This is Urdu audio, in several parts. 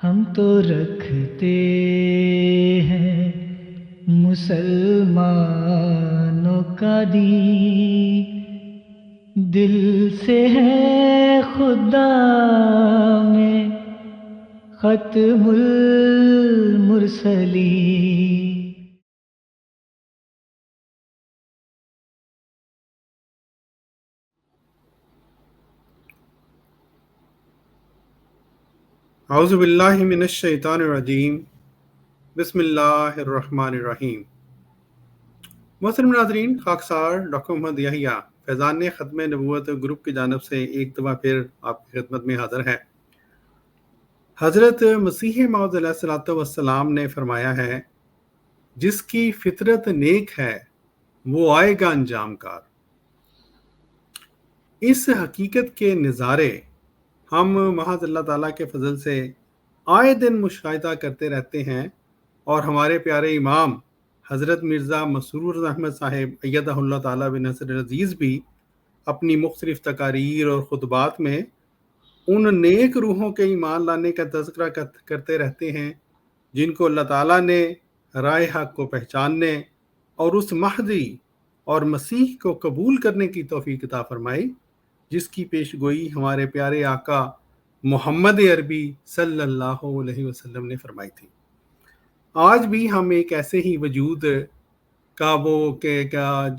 ہم تو رکھتے ہیں مسلمانوں کا دین، دل سے ہے خدا میں ختم المرسلین۔ اعوذ باللہ من الشیطان الرجیم، بسم اللہ الرحمن الرحیم۔ محترم ناظرین، خاکسار ڈاکٹر محمد یحییٰ فیضان ختم نبوت گروپ کی جانب سے ایک دفعہ پھر آپ کی خدمت میں حاضر ہے۔ حضرت مسیح موعود علیہ الصلوۃ والسلام نے فرمایا ہے، جس کی فطرت نیک ہے وہ آئے گا انجام کار۔ اس حقیقت کے نظارے ہم محض اللہ تعالیٰ کے فضل سے آئے دن مشاہدہ کرتے رہتے ہیں، اور ہمارے پیارے امام حضرت مرزا مسرور احمد صاحب ایدہ اللہ تعالیٰ بنصر عزیز بھی اپنی مختلف تقاریر اور خطبات میں ان نیک روحوں کے ایمان لانے کا تذکرہ کرتے رہتے ہیں جن کو اللہ تعالیٰ نے رائے حق کو پہچاننے اور اس مہدی اور مسیح کو قبول کرنے کی توفیق عطا فرمائی، جس کی پیش گوئی ہمارے پیارے آقا محمد عربی صلی اللہ علیہ وسلم نے فرمائی تھی۔ آج بھی ہم ایک ایسے ہی وجود کا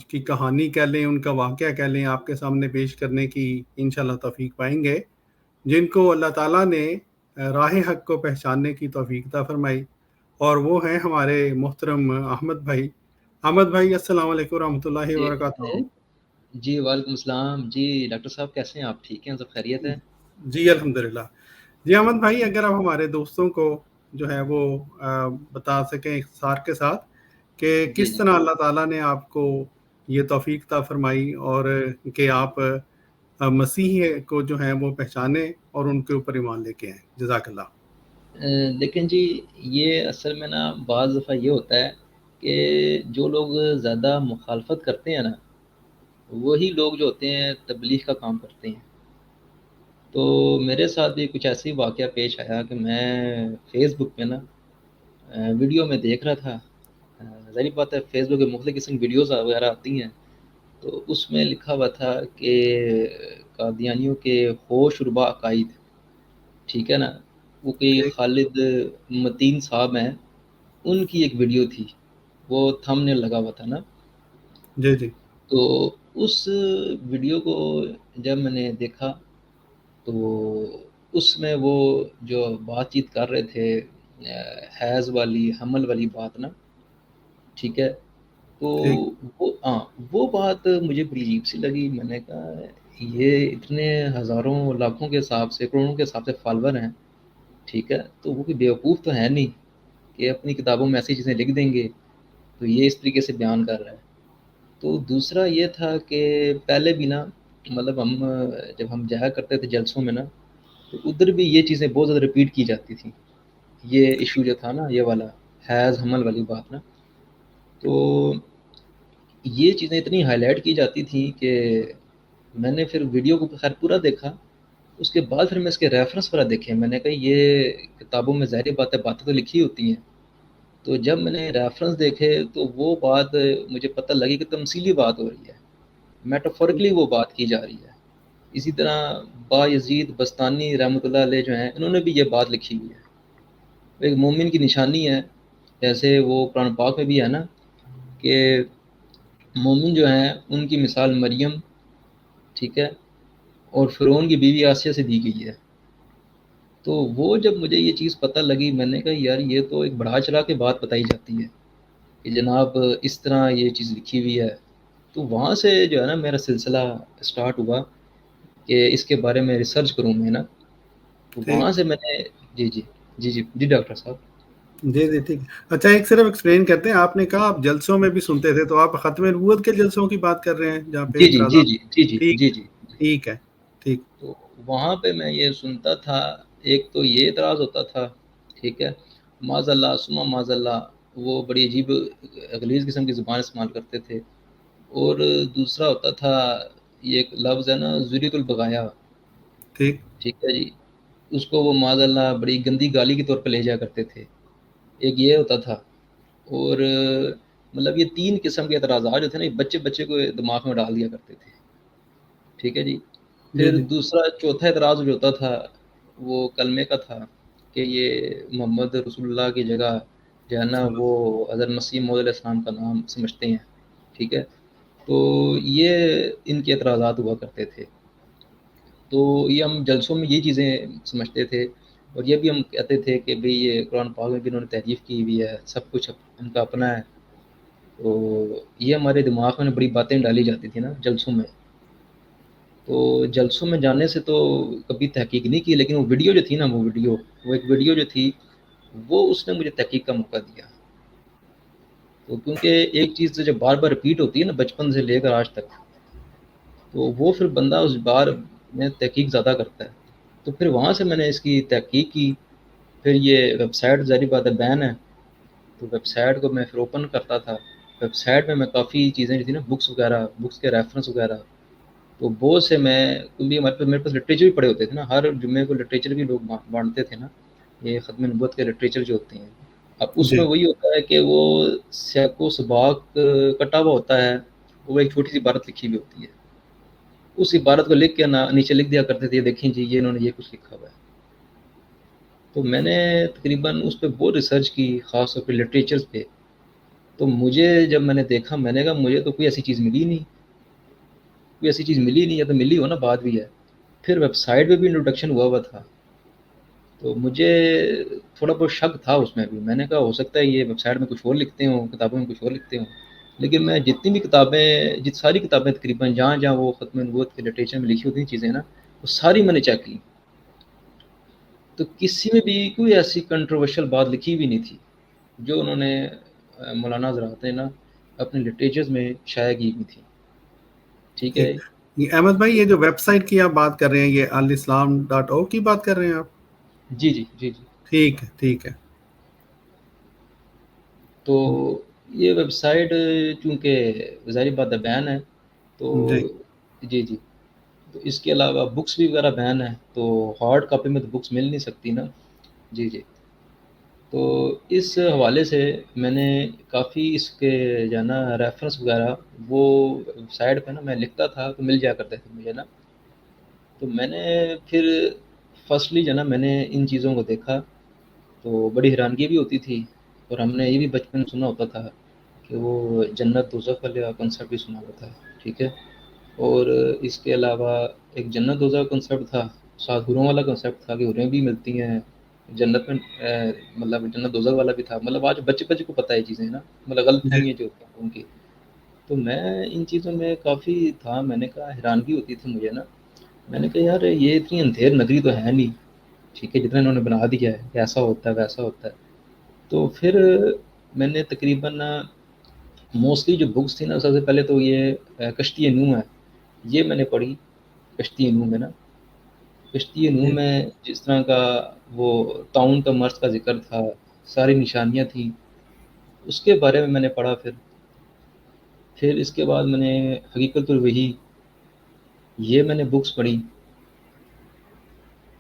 کی کہانی کہہ لیں، ان کا واقعہ کہہ لیں، آپ کے سامنے پیش کرنے کی انشاءاللہ توفیق پائیں گے، جن کو اللہ تعالیٰ نے راہ حق کو پہچاننے کی توفیق عطا فرمائی، اور وہ ہیں ہمارے محترم احمد بھائی۔ احمد بھائی، السلام علیکم ورحمۃ اللہ وبرکاتہ۔ جی وعلیکم السلام۔ جی ڈاکٹر صاحب کیسے ہیں آپ؟ ٹھیک ہیں؟ سب خیریت ہے؟ جی الحمدللہ۔ جی احمد بھائی، اگر آپ ہمارے دوستوں کو جو ہے وہ بتا سکیں اختصار کے ساتھ کہ جی کس طرح اللہ تعالیٰ نے آپ کو یہ توفیق عطا فرمائی اور کہ آپ مسیح کو جو ہے وہ پہچانے اور ان کے اوپر ایمان لے کے آئیں۔ جزاک اللہ۔ لیکن جی یہ اصل میں نا بعض دفعہ یہ ہوتا ہے کہ جو لوگ زیادہ مخالفت کرتے ہیں نا، وہی لوگ جو ہوتے ہیں تبلیغ کا کام کرتے ہیں۔ تو میرے ساتھ بھی کچھ ایسے ہی واقعہ پیش آیا کہ میں فیس بک پہ نا ویڈیو میں دیکھ رہا تھا۔ ظاہر بات ہے فیس بک پہ مختلف قسم کی ویڈیوز وغیرہ آتی ہیں، تو اس میں لکھا ہوا تھا کہ قادیانیوں کے ہوش ربا عقائد، ٹھیک ہے نا، وہ کوئی ٹھیک۔ خالد متین صاحب ہیں، ان کی ایک ویڈیو تھی، وہ تھم نے لگا ہوا تھا نا۔ جی جی۔ تو اس ویڈیو کو جب میں نے دیکھا تو اس میں وہ جو بات چیت کر رہے تھے حیض والی حمل والی بات نا، ٹھیک ہے، تو ٹھیک۔ وہ بات مجھے بڑی عجیب سی لگی۔ میں نے کہا یہ اتنے ہزاروں لاکھوں کے حساب سے کروڑوں کے حساب سے فالوور ہیں، ٹھیک ہے، تو وہ کوئی بیوقوف تو ہے نہیں کہ اپنی کتابوں میں ایسی چیزیں لکھ دیں گے، تو یہ اس طریقے سے بیان کر رہا ہے۔ تو دوسرا یہ تھا کہ پہلے بھی نا، مطلب ہم جب ہم جایا کرتے تھے جلسوں میں نا، تو ادھر بھی یہ چیزیں بہت زیادہ ریپیٹ کی جاتی تھیں، یہ ایشو جو تھا نا، یہ والا حیض حمل والی بات نا، تو یہ چیزیں اتنی ہائی لائٹ کی جاتی تھیں کہ میں نے پھر ویڈیو کو خیر پورا دیکھا، اس کے بعد پھر میں اس کے ریفرنس پر دیکھے، میں نے کہا یہ کتابوں میں ظاہر باتیں تو لکھی ہوتی ہیں، تو جب میں نے ریفرنس دیکھے تو وہ بات مجھے پتہ لگی کہ تمثیلی بات ہو رہی ہے، میٹافورکلی وہ بات کی جا رہی ہے۔ اسی طرح با یزید بستانی رحمۃ اللہ علیہ جو ہیں، انہوں نے بھی یہ بات لکھی ہوئی ہے، ایک مومن کی نشانی ہے، جیسے وہ قرآن پاک میں بھی ہے نا کہ مومن جو ہیں ان کی مثال مریم، ٹھیک ہے، اور فرعون کی بیوی آسیہ سے دی گئی ہے۔ تو وہ جب مجھے یہ چیز پتہ لگی، میں نے کہا یار یہ تو ایک بڑھا چڑھا کے بات بتائی جاتی ہے کہ جناب اس طرح یہ چیز لکھی ہوئی ہے۔ تو وہاں سے جو ہے نا میرا سلسلہ اسٹارٹ ہوا کہ اس کے بارے میں ریسرچ کروں میں نا، تو ٹھیک۔ وہاں سے میں نے جی ڈاکٹر صاحب۔ جی جی ٹھیک۔ اچھا، ایک صرف ایکسپلین کرتے ہیں، آپ نے کہا آپ جلسوں میں بھی سنتے تھے، تو آپ ختم نبوت کے جلسوں کی بات کر رہے ہیں جہاں پہ جی جی جی اعتراضات؟ جی جی جی ٹھیک جی جی ٹھیک ہے۔ ٹھیک۔ تو وہاں پہ میں یہ سنتا تھا، ایک تو یہ اعتراض ہوتا تھا، ٹھیک ہے، معاذ اللہ سما معاذ اللہ، وہ بڑی عجیب غلیظ قسم کی زبان استعمال کرتے تھے، اور دوسرا ہوتا تھا یہ ایک لفظ ہے نا ذریۃ البغایا، ٹھیک۔ ٹھیک ہے جی، اس کو وہ معاذ اللہ بڑی گندی گالی کے طور پہ لے جایا کرتے تھے، ایک یہ ہوتا تھا۔ اور مطلب یہ 3 قسم کے اعتراضات جو تھے نا، یہ بچے بچے کو دماغ میں ڈال دیا کرتے تھے، ٹھیک ہے جی۔ جی پھر جی دوسرا چوتھا اعتراض جو ہوتا تھا وہ کلمے کا تھا، کہ یہ محمد رسول اللہ کی جگہ جو ہے نا وہ حضرت مسیح موعود علیہ السلام کا نام سمجھتے ہیں، ٹھیک ہے۔ تو یہ ان کے اعتراضات ہوا کرتے تھے۔ تو یہ ہم جلسوں میں یہ چیزیں سمجھتے تھے، اور یہ بھی ہم کہتے تھے کہ بھئی یہ قرآن پاک میں بھی انہوں نے تحریف کی ہوئی ہے، سب کچھ ان کا اپنا ہے۔ تو یہ ہمارے دماغ میں بڑی باتیں ڈالی جاتی تھی نا جلسوں میں۔ تو جلسوں میں جانے سے تو کبھی تحقیق نہیں کی، لیکن وہ ویڈیو جو تھی نا، وہ ایک ویڈیو جو تھی وہ اس نے مجھے تحقیق کا موقع دیا۔ تو کیونکہ ایک چیز تو جب بار بار رپیٹ ہوتی ہے نا بچپن سے لے کر آج تک، تو وہ پھر بندہ اس بار میں تحقیق زیادہ کرتا ہے۔ تو پھر وہاں سے میں نے اس کی تحقیق کی۔ پھر یہ ویب سائٹ ظاہری بات ہے بین ہے، تو ویب سائٹ کو میں پھر اوپن کرتا تھا۔ ویب سائٹ میں کافی چیزیں جو تھی نا، بکس وغیرہ، بکس کے ریفرنس وغیرہ، تو بہت سے میں کیونکہ میرے پاس لٹریچر بھی پڑے ہوتے تھے نا، ہر جمعے کو لٹریچر بھی لوگ بانٹتے تھے نا، یہ ختم نبوت کے لٹریچر جو ہوتے ہیں۔ اب اس جی میں وہی ہوتا ہے کہ وہ سیاق و سباق کٹا ہوا ہوتا ہے، وہ ایک چھوٹی سی عبارت لکھی ہوئی ہوتی ہے، اس عبارت کو لکھ کے نیچے لکھ دیا کرتے تھے، دیکھیں جی یہ انہوں نے یہ کچھ لکھا ہوا ہے۔ تو میں نے تقریباً اس پہ بہت ریسرچ کی، خاص طور پہ لٹریچرز پہ۔ تو مجھے جب میں نے دیکھا، میں نے کہا مجھے تو کوئی ایسی چیز ملی نہیں، کوئی ایسی چیز ملی نہیں، یا تو ملی ہو نا بات بھی ہے۔ پھر ویب سائٹ پہ بھی انٹروڈکشن ہوا تھا، تو مجھے تھوڑا بہت شک تھا اس میں بھی۔ میں نے کہا ہو سکتا ہے یہ ویب سائٹ میں کچھ اور لکھتے ہوں، کتابوں میں کچھ اور لکھتے ہوں، لیکن میں جتنی بھی کتابیں، ساری کتابیں تقریباً جہاں جہاں وہ ختم نبوت کے لٹریچر میں لکھی ہوتی ہیں چیزیں نا، وہ ساری میں نے چیک کی۔ تو کسی میں بھی کوئی ایسی کنٹروورشل بات لکھی بھی نہیں تھی جو انہوں نے مولانا حضرات نے نا اپنے لٹریچرز میں شائع کی ہوئی تھی، ٹھیک ہے۔ ٹھیک۔ یہ احمد بھائی، یہ جو ویب سائٹ کی آپ بات کر رہے ہیں، یہ alislam.org کی بات کر رہے ہیں آپ؟ جی جی جی جی۔ ٹھیک ہے ٹھیک ہے۔ تو یہ ویب سائٹ چونکہ ظاہری بات ہے بین ہے، تو جی جی جی، تو اس کے علاوہ بکس بھی وغیرہ بین ہے، تو ہارڈ کاپی میں تو بکس مل نہیں سکتی نا، جی جی۔ تو اس حوالے سے میں نے کافی اس کے جو ہے نا ریفرنس وغیرہ وہ ویب سائٹ پہ نا میں لکھتا تھا تو مل جایا کرتے تھے مجھے نا۔ تو میں نے پھر فرسٹلی جو ہے نا میں نے ان چیزوں کو دیکھا، تو بڑی حیرانگی بھی ہوتی تھی۔ اور ہم نے یہ بھی بچپن میں سنا ہوتا تھا کہ وہ جنت دوزخ والا کنسیپٹ بھی سنا ہوا تھا، ٹھیک ہے۔ اور اس کے علاوہ ایک جنت دوزخ کا کنسیپٹ تھا، ساتھ حوروں والا کنسیپٹ تھا کہ حوریں بھی ملتی ہیں جنت میں، مطلب جنت دوزخ والا بھی تھا۔ مطلب آج بچے بچے کو پتہ ہے یہ چیزیں نا، مطلب غلط جی فہمیاں جو ہوتی ہیں ان کی۔ تو میں ان چیزوں میں کافی تھا، میں نے کہا حیرانگی ہوتی تھی مجھے نا۔ میں نے کہا یار یہ اتنی اندھیر نگری تو ہے نہیں، ٹھیک ہے، جتنا انہوں نے بنا دیا ہے کہ ایسا ہوتا ہے ویسا ہوتا ہے۔ تو پھر میں نے تقریباً موسٹلی جو بکس تھی نا، سب سے پہلے تو یہ کشتی نوح ہے، یہ میں نے پڑھی۔ کشتی نوح میں نا، کشتی نوح جی میں جس طرح کا وہ تعاون کا مرض کا ذکر تھا، ساری نشانیاں تھیں، اس کے بارے میں نے پڑھا۔ پھر اس کے بعد میں نے حقیقت الوحی، یہ میں نے بکس پڑھی۔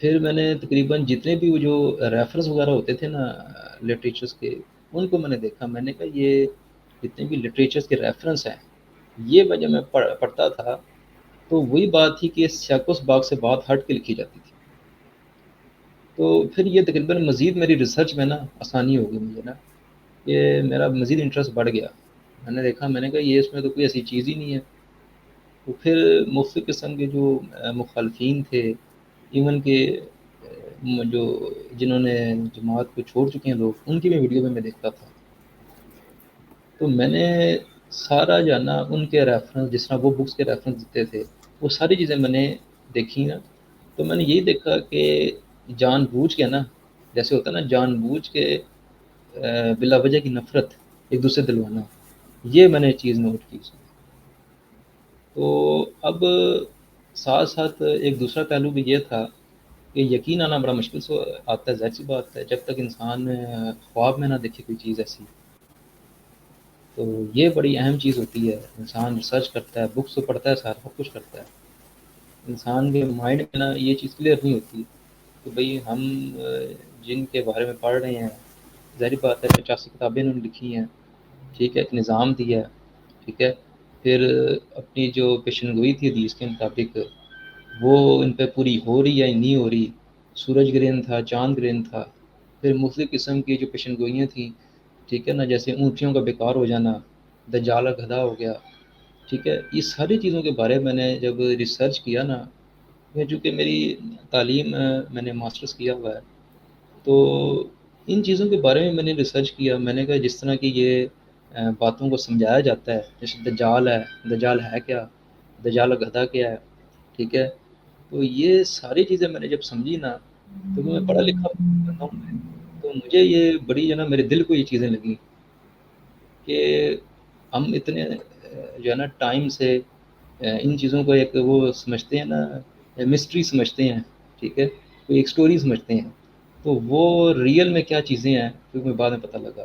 پھر میں نے تقریباً جتنے بھی وہ جو ریفرنس وغیرہ ہوتے تھے نا لٹریچرس کے، ان کو میں نے دیکھا۔ میں نے کہا یہ جتنے بھی لٹریچرس کے ریفرنس ہیں، یہ جب میں پڑھتا تھا تو وہی بات تھی کہ سیاق و سباق سے بات ہٹ کے لکھی جاتی تھی۔ تو پھر یہ تقریباً مزید میری ریسرچ میں نا آسانی ہوگی مجھے نا، کہ میرا مزید انٹرسٹ بڑھ گیا۔ میں نے دیکھا، میں نے کہا یہ اس میں تو کوئی ایسی چیز ہی نہیں ہے۔ تو پھر مختلف قسم کے جو مخالفین تھے، ایون کہ جو جنہوں نے جماعت کو چھوڑ چکے ہیں لوگ، ان کی بھی ویڈیو میں دیکھتا تھا۔ تو میں نے سارا جانا ان کے ریفرنس، جس طرح وہ بکس کے ریفرنس دیتے تھے، وہ ساری چیزیں میں نے دیکھی نا۔ تو میں نے یہی دیکھا کہ جان بوجھ کے نا، جیسے ہوتا ہے نا جان بوجھ کے بلا وجہ کی نفرت ایک دوسرے دلوانا، یہ میں نے چیز نوٹ کی اس میں۔ تو اب ساتھ ساتھ ایک دوسرا پہلو بھی یہ تھا کہ یقین آنا بڑا مشکل سے آتا ہے، ظاہر سی بات ہے، جب تک انسان خواب میں نہ دیکھے کوئی چیز ایسی۔ تو یہ بڑی اہم چیز ہوتی ہے، انسان ریسرچ کرتا ہے، بکس تو پڑھتا ہے، سارا سب کچھ کرتا ہے، انسان کے مائنڈ میں نا یہ چیز کلیئر نہیں ہوتی تو بھئی ہم جن کے بارے میں پڑھ رہے ہیں، ظاہر بات ہے 85 کتابیں انہوں نے لکھی ہیں، ٹھیک ہے، ایک نظام دیا ہے، ٹھیک ہے، پھر اپنی جو پیشن گوئی تھی حدیث کے مطابق وہ ان پہ پوری ہو رہی یا نہیں ہو رہی، سورج گرہن تھا، چاند گرہن تھا، پھر مختلف قسم کی جو پیشن گوئیاں تھیں، ٹھیک ہے نا، جیسے اونٹیوں کا بیکار ہو جانا، دجال گدھا ہو گیا، ٹھیک ہے، یہ ساری چیزوں کے بارے میں نے جب ریسرچ کیا نا، میں چونکہ میری تعلیم میں نے ماسٹرز کیا ہوا ہے، تو ان چیزوں کے بارے میں نے ریسرچ کیا، میں نے کہا جس طرح کی یہ باتوں کو سمجھایا جاتا ہے، جیسے دجال ہے کیا، دجال گدھا کیا ہے، ٹھیک ہے، تو یہ ساری چیزیں میں نے جب سمجھی نا، تو میں پڑھا لکھا بندہ ہوں میں، تو مجھے یہ بڑی جو ہے نا میرے دل کو یہ چیزیں لگیں کہ ہم اتنے جو ہے نا ٹائم سے ان چیزوں کو ایک وہ سمجھتے ہیں نا، مسٹری سمجھتے ہیں، ٹھیک ہے، کوئی ایک سٹوری سمجھتے ہیں، تو وہ ریئل میں کیا چیزیں ہیں کیونکہ میں بعد میں پتہ لگا۔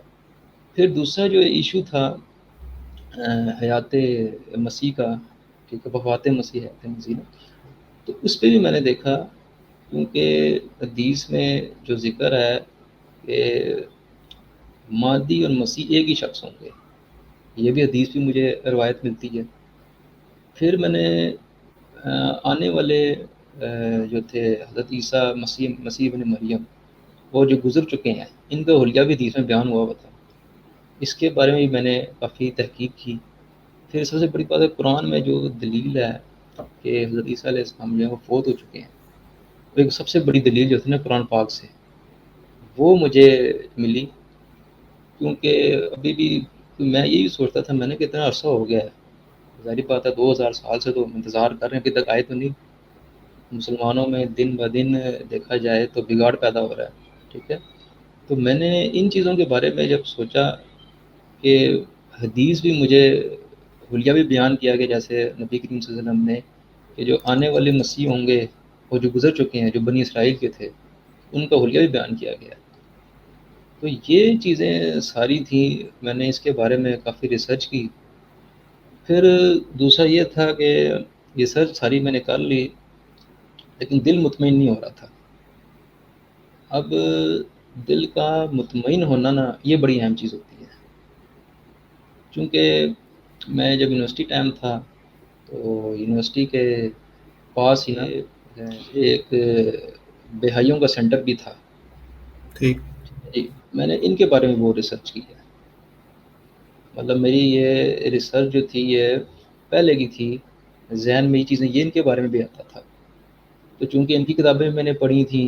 پھر دوسرا جو ایشو تھا حیات مسیح کا، ٹھیک ہے، وفات مسیح، حیات مسیح نا، تو اس پہ بھی میں نے دیکھا، کیونکہ حدیث میں جو ذکر ہے کہ مادی اور مسیح ایک ہی شخص ہوں گے، یہ بھی حدیث بھی مجھے روایت ملتی ہے۔ پھر میں نے آنے والے جو تھے حضرت عیسیٰ مسیح ابن مریم، وہ جو گزر چکے ہیں، ان کا حلیہ بھی حدیث میں بیان ہوا تھا، اس کے بارے میں بھی میں نے کافی تحقیق کی۔ پھر سب سے بڑی بات ہے قرآن میں جو دلیل ہے کہ حضرت عیسیٰ علیہ السلام جو ہے وہ فوت ہو چکے ہیں، وہ ایک سب سے بڑی دلیل جو تھی نا قرآن پاک سے، وہ مجھے ملی، کیونکہ ابھی بھی میں یہی سوچتا تھا، میں نے کہ اتنا عرصہ ہو گیا ہے، ظاہری بات ہے 2000 سال سے تو انتظار کر رہے ہیں، ابھی تک آئے تو نہیں۔ مسلمانوں میں دن بدن دیکھا جائے تو بگاڑ پیدا ہو رہا ہے، ٹھیک ہے، تو میں نے ان چیزوں کے بارے میں جب سوچا کہ حدیث بھی مجھے حلیہ بھی بیان کیا کہ جیسے نبی کریم صلی اللہ علیہ وسلم نے کہ جو آنے والے مسیح ہوں گے وہ جو گزر چکے ہیں، جو بنی اسرائیل کے تھے، ان کا حلیہ بھی بیان کیا گیا، تو یہ چیزیں ساری تھیں، میں نے اس کے بارے میں کافی ریسرچ کی۔ پھر دوسرا یہ تھا کہ ریسرچ ساری میں نے کر لی، لیکن دل مطمئن نہیں ہو رہا تھا۔ اب دل کا مطمئن ہونا نا یہ بڑی اہم چیز ہوتی ہے، چونکہ میں جب یونیورسٹی ٹائم تھا تو یونیورسٹی کے پاس ہی نا ایک بہائیوں کا سینٹر بھی تھا، ٹھیک، جی، میں نے ان کے بارے میں وہ ریسرچ کی ہے، مطلب میری یہ ریسرچ جو تھی یہ پہلے کی تھی، ذہن میں یہ چیزیں یہ ان کے بارے میں بھی آتا تھا، تو چونکہ ان کی کتابیں میں نے پڑھی تھیں،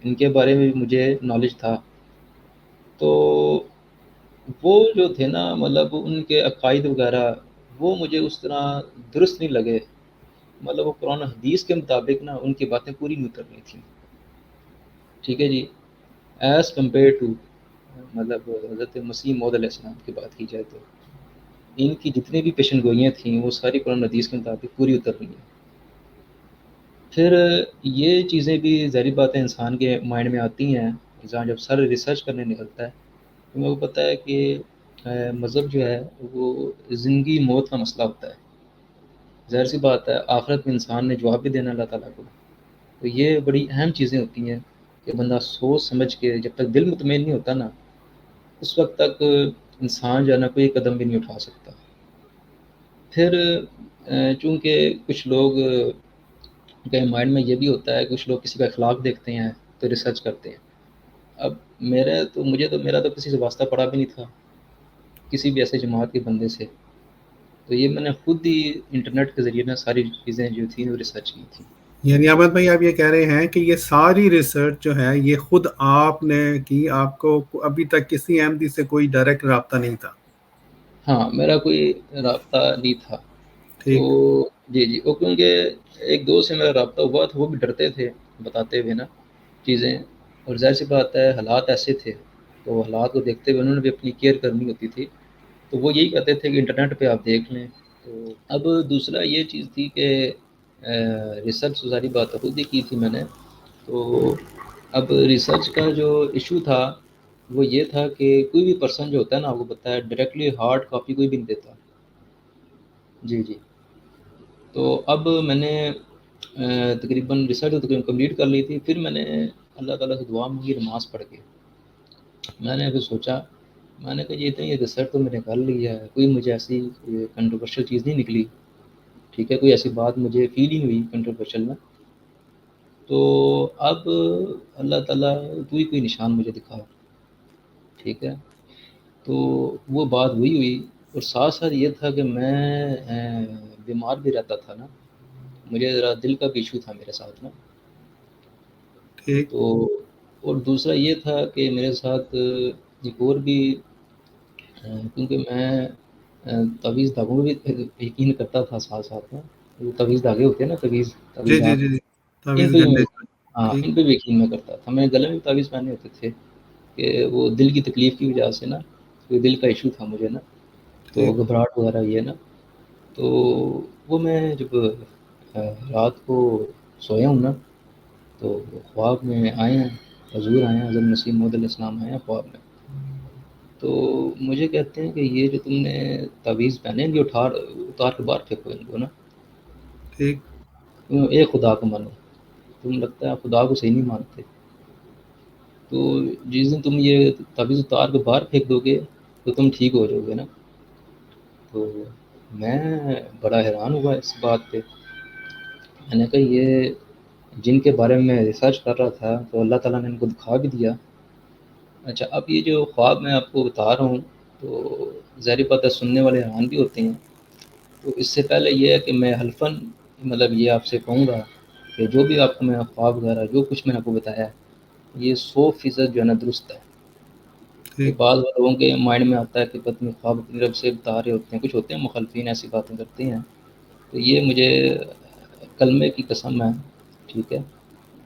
ان کے بارے میں بھی مجھے نالج تھا، تو وہ جو تھے نا مطلب ان کے عقائد وغیرہ وہ مجھے اس طرح درست نہیں لگے، مطلب وہ قرآن و حدیث کے مطابق نا ان کی باتیں پوری نہیں اتر رہی تھیں، ٹھیک ہے جی، ایز کمپیئر ٹو مطلب حضرت مسیح موعود علیہ السلام کی بات کی جائے تو ان کی جتنی بھی پیشن گوئیاں تھیں وہ ساری قرآن و حدیث کے مطابق پوری اتر رہی ہیں۔ پھر یہ چیزیں بھی ظاہری باتیں انسان کے مائنڈ میں آتی ہیں، انسان جب سر ریسرچ کرنے نکلتا ہے تو میرے کو پتہ ہے کہ مذہب جو ہے وہ زندگی موت کا مسئلہ ہوتا ہے، ظاہر سی بات ہے آخرت میں انسان نے جواب بھی دینا اللہ تعالیٰ کو، تو یہ بڑی اہم چیزیں ہوتی ہیں کہ بندہ سوچ سمجھ کے جب تک دل مطمئن نہیں ہوتا نا اس وقت تک انسان جو ہے نا کوئی قدم بھی نہیں اٹھا سکتا۔ پھر چونکہ کچھ لوگ کے مائنڈ میں یہ بھی ہوتا ہے، کچھ لوگ کسی کا اخلاق دیکھتے ہیں تو ریسرچ کرتے ہیں، اب میرا تو کسی سے واسطہ پڑا بھی نہیں تھا، کسی بھی ایسے جماعت کے بندے سے، تو یہ میں نے خود ہی انٹرنیٹ کے ذریعے نا ساری چیزیں جو تھیں وہ ریسرچ کی تھیں۔ یعنی احمد بھائی آپ یہ کہہ رہے ہیں کہ یہ ساری ریسرچ جو ہے یہ خود آپ نے کی، آپ کو ابھی تک کسی احمدی سے کوئی ڈائریکٹ رابطہ نہیں تھا؟ ہاں، میرا کوئی رابطہ نہیں تھا، تو ٹھیک، جی وہ کیونکہ ایک دوست سے میرا رابطہ ہوا تھا، وہ بھی ڈرتے تھے بتاتے ہوئے نا چیزیں، اور ظاہر سی بات ہے حالات ایسے تھے، تو حالات کو دیکھتے ہوئے انہوں نے بھی اپنی کیئر کرنی ہوتی تھی، تو وہ یہی کہتے تھے کہ انٹرنیٹ پہ آپ دیکھ لیں۔ تو اب دوسرا یہ چیز تھی کہ ریسرچ ساری بات خود ہی کی تھی میں نے، تو اب ریسرچ کا جو ایشو تھا وہ یہ تھا کہ کوئی بھی پرسن جو ہوتا ہے نا آپ کو پتہ ہے ڈائریکٹلی ہارڈ کاپی کوئی بھی نہیں دیتا، جی، تو اب میں نے تقریباً ریسرچ تقریباً کمپلیٹ کر لی تھی، پھر میں نے اللہ تعالیٰ سے دعا مانگی نماز پڑھ کے. میں نے پھر سوچا، میں نے کہا یہ اتنی ریسرچ تو میں نے کر لی ہے، کوئی مجھے ایسی کنٹروورشل چیز نہیں نکلی، ٹھیک ہے، کوئی ایسی بات مجھے فیل ہی نہیں ہوئی کنٹروورشل میں. تو اب اللہ تعالیٰ تو ہی کوئی نشان مجھے دکھا، ٹھیک ہے. تو وہ بات وہی ہوئی. اور ساتھ ساتھ یہ تھا کہ میں بیمار بھی رہتا تھا نا، مجھے ذرا دل کا بھی ایشو تھا میرے ساتھ نا. ٹھیک. تو اور دوسرا یہ تھا کہ میرے ساتھ ایک اور بھی، کیونکہ میں تعویذ دھاگوں میں بھی یقین کرتا تھا ساتھ ساتھ میں. وہ تعویذ دھاگے ہوتے ہیں نا، جی جی تعویذات، جی جی. ان تعویذ پہ بھی گنڈے. ہاں ٹھیک. ان پہ بھی یقین میں کرتا تھا. میں گلے میں تعویذ پہنے ہوتے تھے کہ وہ دل کی تکلیف کی وجہ سے نا، کوئی دل کا ایشو تھا مجھے نا، تو ٹھیک. گھبراہٹ وغیرہ یہ نا. تو وہ میں جب رات کو سویا ہوں نا، تو خواب میں آئے ہیں، حضور آئے ہیں، حضرت مسیح موعود علیہ السلام آئے ہیں خواب میں. تو مجھے کہتے ہیں کہ یہ جو تم نے تعویذ پہنے ہیں، یہ اتار کے باہر پھینکو ان کو نا، ٹھیک. تم ایک خدا کو مانو. تم لگتا ہے خدا کو صحیح نہیں مانتے. تو جس دن تم یہ تعویذ اتار کے باہر پھینک دو گے تو تم ٹھیک ہو جاؤ گے نا. تو میں بڑا حیران ہوا اس بات پہ. میں نے کہا یہ جن کے بارے میں ریسرچ کر رہا تھا تو اللہ تعالیٰ نے ان کو دکھا بھی دیا. اچھا، اب یہ جو خواب میں آپ کو بتا رہا ہوں تو ظاہر بات ہے سننے والے حیران بھی ہوتے ہیں. تو اس سے پہلے یہ ہے کہ میں حلفاً مطلب یہ آپ سے کہوں گا کہ جو بھی آپ کو میں خواب وغیرہ جو کچھ میں نے آپ کو بتایا ہے، یہ 100% جو ہے نا درست ہے. کہ ٹھیک. بعض لوگوں کے مائنڈ میں آتا ہے کہ پتہ نہیں خواب اپنی رب سے بتا رہے ہوتے ہیں، کچھ ہوتے ہیں مخالفین ایسی باتیں کرتے ہیں. تو یہ مجھے کلمے کی قسم ہے، ٹھیک ہے،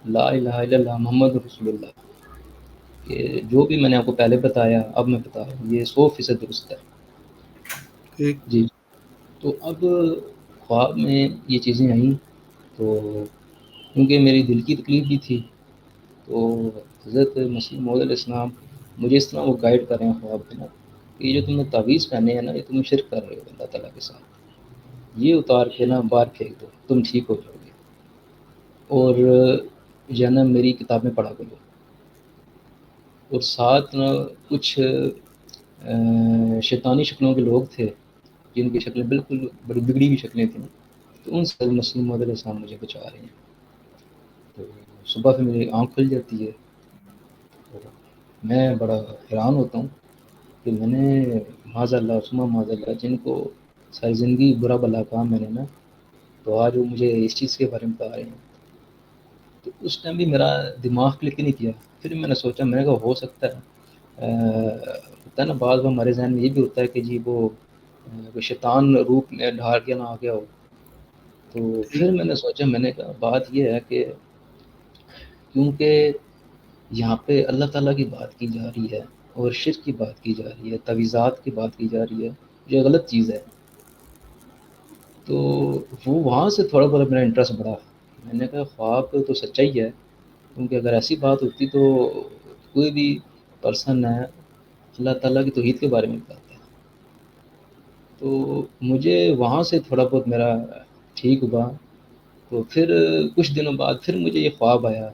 لا الہ الا اللہ محمد رسول اللہ، کہ جو بھی میں نے آپ کو پہلے بتایا اب میں بتا رہا ہوں یہ 100% درست ہے. ٹھیک. جی. تو اب خواب میں یہ چیزیں آئیں تو کیونکہ میری دل کی تکلیف بھی تھی، تو حضرت مسیح موعود علیہ السلام مجھے اس طرح وہ گائیڈ کر رہے ہیں خواب میں نا کہ یہ جو تم نے تعویذ پہنے ہیں نا، یہ تم شرک کر رہے ہو اللہ تعالیٰ کے ساتھ. یہ اتار کے نا باہر پھینک دو، تم ٹھیک ہو جاؤ گے. اور جو ہے نا میری کتابیں پڑھا کرو. اور ساتھ نا کچھ شیطانی شکلوں کے لوگ تھے جن کی شکلیں بالکل بڑی بگڑی ہوئی شکلیں تھیں، تو ان سے مسیح موعود علیہ السلام مجھے بچا رہے ہیں. تو صبح پھر میری آنکھ کھل جاتی ہے. تو میں بڑا حیران ہوتا ہوں کہ میں نے معاذ اللہ ثم معاذ اللہ جن کو ساری زندگی برا بلا کہا میں نے نا، تو آج وہ مجھے اس چیز کے بارے میں بتا رہے ہیں. تو اس ٹائم بھی میرا دماغ کلک نہیں کیا. پھر میں نے سوچا، میں نے کہا ہو سکتا ہے ہوتا ہے نا بعض بار ہمارے ذہن میں یہ بھی ہوتا ہے کہ جی وہ کوئی شیطان روپ میں ڈھال کے نہ آ گیا ہو. تو ٹھیک. پھر میں نے سوچا، میں نے کہا بات یہ ہے کہ کیونکہ یہاں پہ اللہ تعالیٰ کی بات کی جا رہی ہے اور شرک کی بات کی جا رہی ہے، تعویذات کی بات کی جا رہی ہے، جو غلط چیز ہے. تو وہ وہاں سے تھوڑا بہت میرا انٹرسٹ بڑھا. میں نے کہا خواب تو سچا ہی ہے، کیونکہ اگر ایسی بات ہوتی تو کوئی بھی پرسن ہے اللہ تعالیٰ کی توحید کے بارے میں بتاتا ہے. تو مجھے وہاں سے تھوڑا بہت میرا ٹھیک ہوا. تو پھر کچھ دنوں بعد پھر مجھے یہ خواب آیا.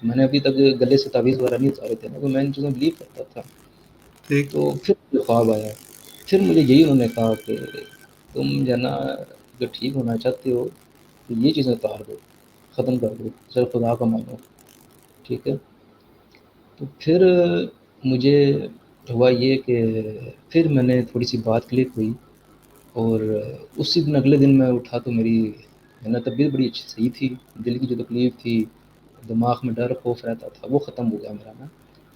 میں نے ابھی تک گلے سے تعویذ وغیرہ نہیں اتارے تھے نا، تو میں ان چیزوں میں بلیو کرتا تھا. ٹھیک. تو پھر مجھے خواب آیا. پھر مجھے یہی انہوں نے کہا کہ تم جو ہے نا جو ٹھیک ہونا چاہتے ہو تو یہ چیزیں اتار دو، ختم کر دو، صرف خدا کا مانو، ٹھیک ہے. تو پھر مجھے ہوا یہ کہ پھر میں نے تھوڑی سی بات کلک ہوئی. اور اسی دن اگلے دن میں اٹھا تو میری ہے نا طبیعت بڑی اچھی صحیح تھی. دل کی جو تکلیف تھی، دماغ میں ڈر خوف رہتا تھا، وہ ختم ہو گیا میرا نا.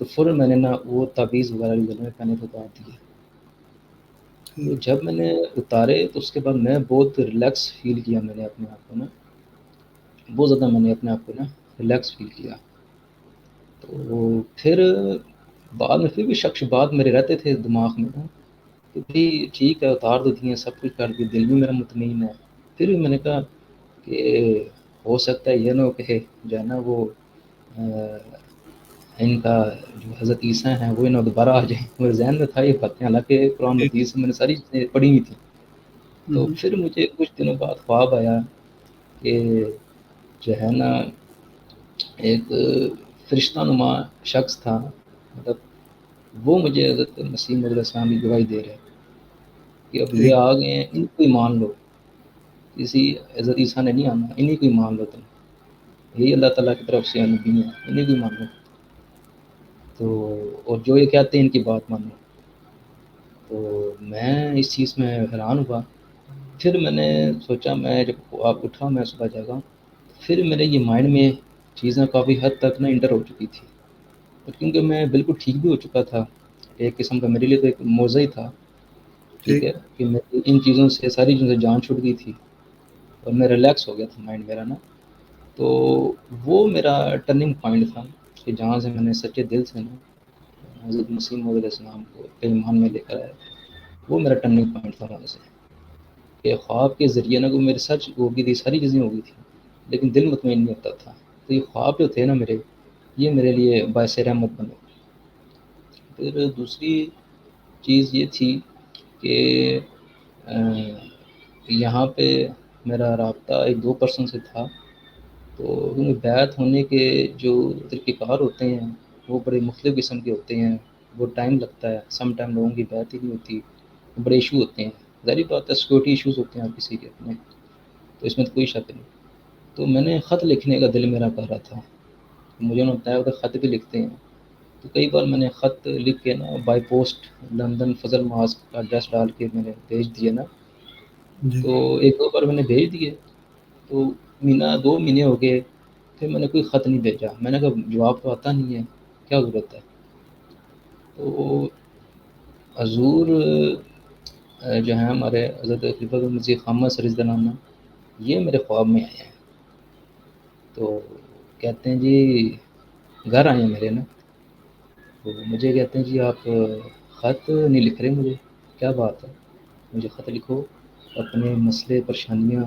تو فوراً میں نے نا وہ تعویذ وغیرہ جو گلے میں پہنے تھے اتار دیے. تو ٹھیک. جب میں نے اتارے تو اس کے بعد میں بہت ریلیکس فیل کیا. میں نے اپنے آپ کو نا بہت زیادہ میں نے اپنے آپ کو نا ریلیکس فیل کیا. تو پھر بعد میں پھر بھی شک شبات میرے رہتے تھے دماغ میں نا، تو بھی ٹھیک ہے اتار دو دیے، سب کچھ کر دی، دل بھی میرا مطمئن ہے. پھر بھی میں نے کہا کہ ہو سکتا ہے یہ نہ ہو کہ جو ہے نا وہ ان کا جو حضرت عیسیٰ ہیں وہ انہیں دوبارہ آ جائیں. میرے ذہن میں تھا یہ باتیں، حالانکہ قرآن ٹھیک. حدیث میں نے ساری چیزیں پڑھی ہوئی تھیں. تو ہوں. پھر مجھے کچھ دنوں بعد خواب آیا کہ جو ہے نا ایک فرشتہ نما شخص تھا، مطلب وہ مجھے حضرت مسیح موعود علیہ السلام کی گواہی دے رہے ہیں کہ اب یہ ٹھیک آ گئے ہیں، ان کو ہی مان لو، کسی حضرت عیسیٰ نے نہیں آنا، انہیں کو ہی مان لو تم، یہی اللہ تعالیٰ کی طرف سے نبی ہیں، انہیں کو ہی مان لو، تو اور جو یہ کہتے ہیں ان کی بات مانو۔ تو میں اس چیز میں حیران ہوا۔ پھر میں نے سوچا، میں جب آپ اٹھا میں صبح جاگا، پھر میرے یہ مائنڈ میں چیزیں کافی حد تک نا انٹر ہو چکی تھی، کیونکہ میں بالکل ٹھیک بھی ہو چکا تھا، ایک قسم کا میرے لیے تو ایک موضوع ہی تھا، ٹھیک ٹھیک ہے، کہ میں ان چیزوں سے ساری چیزوں سے جان چھوٹ گئی تھی اور میں ریلیکس ہو گیا تھا مائنڈ میرا نا۔ تو وہ میرا ٹرننگ پوائنٹ تھا کہ جہاں سے میں نے سچے دل سے نا حضرت مسیح موعود علیہ السلام کو اپنے ایمان میں لے کر آیا، وہ میرا ٹرننگ پوائنٹ تھا وہاں سے، کہ خواب کے ذریعے نا کوئی میرے سچ ہو گئی تھی، ساری چیزیں ہو گئی تھیں، لیکن دل مطمئن نہیں ہوتا تھا، تو یہ خواب جو تھے نا میرے، یہ میرے لیے باعث رحمت بنے۔ پھر دوسری چیز یہ تھی کہ یہاں پہ میرا رابطہ ایک دو پرسن سے تھا، تو کیونکہ بیعت ہونے کے جو طریقہ کار ہوتے ہیں وہ بڑے مختلف قسم کے ہوتے ہیں، وہ ٹائم لگتا ہے، سم ٹائم لوگوں کی بیعت ہی نہیں ہوتی، بڑے ایشو ہوتے ہیں، ظاہری بات ہے سیکورٹی ایشوز ہوتے ہیں ہر کسی کے اپنے، تو اس میں تو کوئی شک نہیں۔ تو میں نے خط لکھنے کا دل میرا کر رہا تھا، مجھے انہوں نے بتایا کہ خط بھی لکھتے ہیں، تو کئی بار میں نے خط لکھ کے نا by post London Fazal mask کا ایڈریس ڈال کے میں نے بھیج دیے نا، جی تو ایک دو بار میں نے بھیج دیے، تو مہینہ 2 مہینے ہو گئے، پھر میں نے کوئی خط نہیں بھیجا، میں نے کہا جواب تو آتا نہیں ہے، کیا ضرورت ہے۔ تو حضور جو ہیں ہمارے حضرت خلیفۃ المسیح خامس رضی اللہ عنہ، یہ میرے خواب میں آئے ہیں، تو کہتے ہیں جی گھر آئے ہیں میرے نا، تو مجھے کہتے ہیں جی آپ خط نہیں لکھ رہے مجھے، کیا بات ہے، مجھے خط لکھو اپنے مسئلے پریشانیاں،